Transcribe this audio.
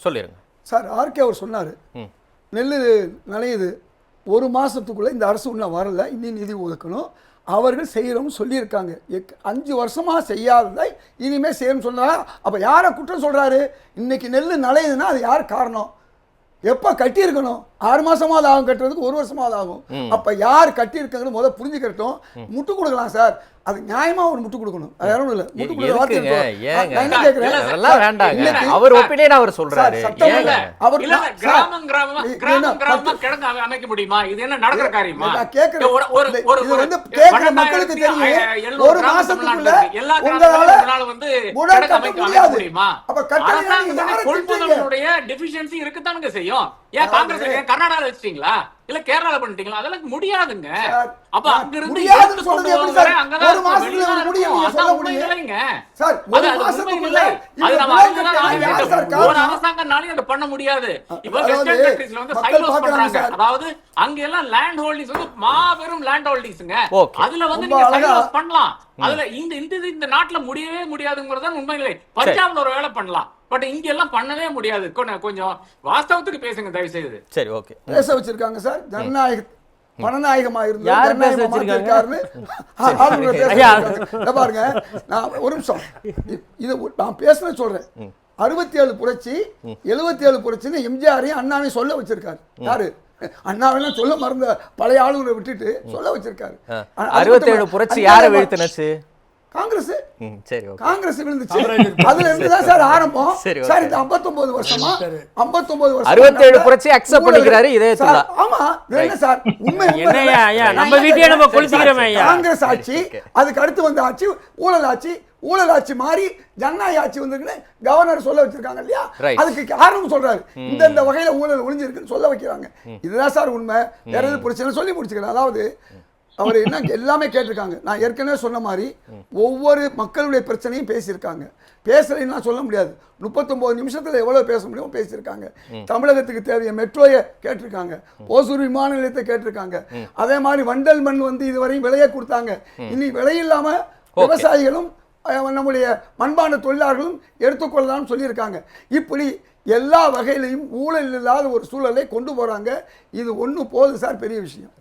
சொல்லிடுங்க sir. RK அவர் சொன்னார், நெல் நனையுது, ஒரு மாதத்துக்குள்ளே இந்த அரசு இன்னும் வரல, இன்னும் நிதி ஒதுக்கணும், அவர்கள் செய்கிறோம்னு சொல்லியிருக்காங்க. 5 வருஷமாக செய்யாததை இனிமேல் செய்யணும்னு சொன்னாரா? அப்போ யாரை குற்றம் சொல்கிறாரு? இன்னைக்கு நெல் நனையுதுன்னா அது யார் காரணம்? எப்போ கட்டியிருக்கணும்? 6 மாதமாவது ஆகும் கட்டுறதுக்கு, 1 வருஷமாவது ஆகும். அப்போ யார் கட்டியிருக்காங்கன்னு முதல்ல புரிஞ்சுக்கிறட்டும். முட்டு கொடுக்கலாம் சார், அது நியாயமா ஒரு முட்டு கொடுக்கணும். அது யாரும் இல்லை, முட்டு கொடுக்க வார்த்தை என்ன கேட்குறேன், அவர் ஒப்பீனியன் அவர் சொல்றாரு. அவர் கிராமம் கிராமமா கிடங்கு அமைக்க முடியுமா? இது என்ன நடக்கிற காரியமா? நான் கேட்கிறேன், இது வந்து கேட்கிற மக்களுக்கு தெரியும். ஒரு மாசத்துக்குள்ள உங்களால வந்து கிடங்கு அமைக்க முடியுமா? அப்ப கொள்முதலுடைய டெஃபிஷியன்சி இருக்கத்தானுங்க செய்யும். ஏன் காங்கிரஸ் கர்நாடகால வச்சிட்டீங்களா, இல்ல கேரளால பண்ணிட்டீங்களா? அதெல்லாம் முடியாதுங்க. அப்ப அங்க இருந்து ஒரு மாசத்துல முடியும் சொல்ல முடியலங்க சார். ஒரு மாசத்துக்குள்ள ஒரு அரசாங்கனால அத பண்ண முடியாது. இப்ப வெஸ்டர்ன் கண்ட்ரீஸ்ல வந்து சைலோஸ் பண்றாங்க. அதாவது அங்க எல்லாம் லேண்ட் ஹோல்டிங்ஸ் வந்து மாபெரும் லேண்ட் ஹோல்டிங்ஸ்ங்க. அதுல வந்து நீங்க சைலோஸ் பண்ணலாம். அதுல இந்த நாட்டுல முடியவே முடியாதுங்கிறது உண்மை இல்லை. பஞ்சாப்ல ஒரு வேலை பண்ணலாம், பட் இங்க எல்லாம் பண்ணவே முடியாது. கொஞ்சம் வாஸ்தவத்துக்கு பேசுங்க தயவு செய்து. சரி, ஓகே. பேச வச்சிருக்காங்க சார். ஜனநாயக பணநாயகமா இருந்து பாருங்க. நான் ஒரு நிமிஷம் இது நான் பேசுன சொல்றேன். 67 புரட்சி 77 புரட்சின்னு எம்ஜிஆரையும் அண்ணாவையும் சொல்ல வச்சிருக்காரு. யாரு? அண்ணாவெல்லாம் சொல்ல மறந்த பழைய ஆளுங்களை விட்டுட்டு சொல்ல வச்சிருக்காரு. 67 புரட்சி யாரை வீழ்த்தினச்சு? காங்கிரஸ். சரி, காங்கிரஸ் விழுந்துச்சு. அதுல இருந்து தான் சார் ஆரம்பம். சார் இந்த 59 வருஷமா 67 புரட்சி அக்செப்ட் பண்ணிக்கிறாரு இதயத்துல. ஆமா, என்ன சார் உண்மை? என்னையா ஐயா நம்ம வீட்டையே நம்ம கொளுத்திக்கிறோமே ஐயா. காங்கிரஸ் ஆட்சி, அதுக்கு அடுத்து வந்த ஆட்சி ஊழல் ஆட்சி. ஊழல் ஆட்சி மாறி ஜனநாயக ஆட்சி வந்திருக்குன்னு கவர்னர் சொல்ல வச்சிருக்காங்க இல்லையா? அதுக்கு காரணம் சொல்றாரு. இந்த வகையில ஊழல் ஒளிஞ்சிருக்குன்னு சொல்ல வைக்கிறாங்க. இதுதான் சார் உண்மை. வேற எது பிரச்சனை சொல்லி முடிச்சுக்கிறேன். அதாவது அவர் என்ன எல்லாமே கேட்டிருக்காங்க. நான் ஏற்கனவே சொன்ன மாதிரி ஒவ்வொரு மக்களுடைய பிரச்சனையும் பேசியிருக்காங்க. பேசலைன்னா சொல்ல முடியாது. 39 நிமிஷத்துல எவ்வளவு பேச முடியுமோ பேசியிருக்காங்க. தமிழகத்துக்கு தேவைய மெட்ரோயை கேட்டிருக்காங்க, ஓசூர் விமான நிலையத்தை கேட்டிருக்காங்க. அதே மாதிரி வண்டல் மண் வந்து இதுவரையும் விலையை கொடுத்தாங்க, இனி விலையில்லாம விவசாயிகளும் நம்முடைய மண்பான தொழிலாளர்களும் எடுத்துக்கொள்ளலாம்னு சொல்லியிருக்காங்க. இப்படி எல்லா வகையிலையும் ஊழல் இல்லாத ஒரு சூழலை கொண்டு போறாங்க. இது ஒண்ணு போதும் சார், பெரிய விஷயம்.